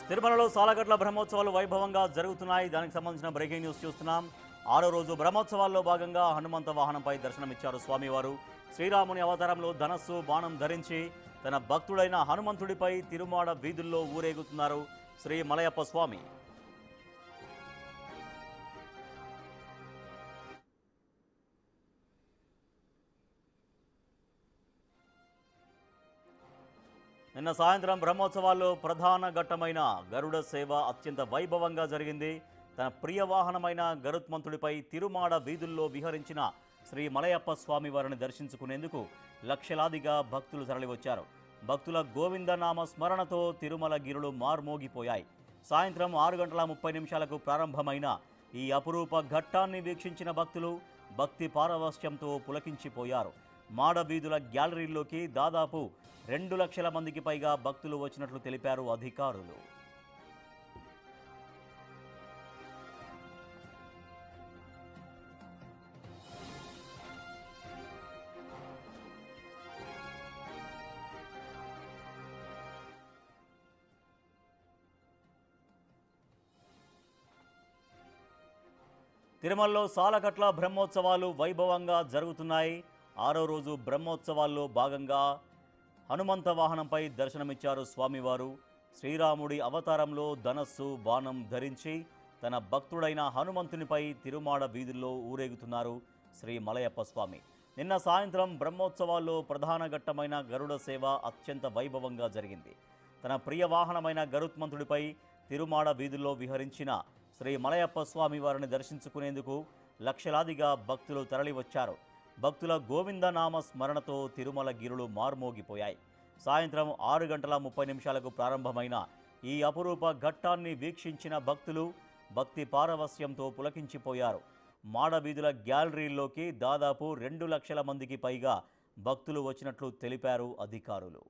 తిరుమలలో సాలగట్ల బ్రహ్మోత్సవాలు వైభవంగా జరుగుతున్నాయి. దానికి సంబంధించిన బ్రేకింగ్ న్యూస్ చూస్తున్నాం. 6వ రోజు బ్రహ్మోత్సవాల్లో భాగంగా హనుమంత వాహనంపై దర్శనమిచ్చారు స్వామివారు. శ్రీరాముని అవతారంలో ధనస్సు బాణం ధరించి తన భక్తుడైన హనుమంతుడిపై తిరుమాడ వీధుల్లో ఊరేగుతున్నారు శ్రీ మలయప్ప స్వామి. నిన్న సాయంత్రం బ్రహ్మోత్సవాల్లో ప్రధాన ఘట్టమైన గరుడ సేవ అత్యంత వైభవంగా జరిగింది. తన ప్రియ వాహనమైన గరుత్మంతుడిపై తిరుమాడ వీధుల్లో విహరించిన శ్రీ మలయప్ప స్వామి వారిని దర్శించుకునేందుకు లక్షలాదిగా భక్తులు తరలివచ్చారు. భక్తుల గోవిందనామ స్మరణతో తిరుమల గిరులు మార్మోగిపోయాయి. సాయంత్రం 6:30 ప్రారంభమైన ఈ అపురూప ఘట్టాన్ని వీక్షించిన భక్తులు భక్తి పారవశ్యంతో పులకించిపోయారు. మాడ వీధుల గ్యాలరీల్లోకి దాదాపు 2 లక్షల మందికి పైగా భక్తులు వచ్చినట్లు తెలిపారు అధికారులు. తిరుమలలో సాలగట్ల బ్రహ్మోత్సవాలు వైభవంగా జరుగుతున్నాయి. 6వ రోజు బ్రహ్మోత్సవాల్లో భాగంగా హనుమంత వాహనంపై దర్శనమిచ్చారు స్వామివారు. శ్రీరాముడి అవతారంలో ధనస్సు బాణం ధరించి తన భక్తుడైన హనుమంతునిపై తిరుమాడ వీధుల్లో ఊరేగుతున్నారు శ్రీ మలయప్ప స్వామి. నిన్న సాయంత్రం బ్రహ్మోత్సవాల్లో ప్రధాన ఘట్టమైన గరుడ సేవ అత్యంత వైభవంగా జరిగింది. తన ప్రియ వాహనమైన గరుత్మంతుడిపై తిరుమాడ వీధుల్లో విహరించిన శ్రీ మలయప్ప స్వామి వారిని దర్శించుకునేందుకు లక్షలాదిగా భక్తులు తరలివచ్చారు. భక్తుల గోవిందనామ స్మరణతో తిరుమల గిరులు మార్మోగిపోయాయి. సాయంత్రం 6:30 ప్రారంభమైన ఈ అపురూప ఘట్టాన్ని వీక్షించిన భక్తులు భక్తి పారవశ్యంతో పులకించిపోయారు. మాడవీధుల గ్యాలరీల్లోకి దాదాపు 2 లక్షల మందికి పైగా భక్తులు వచ్చినట్లు తెలిపారు అధికారులు.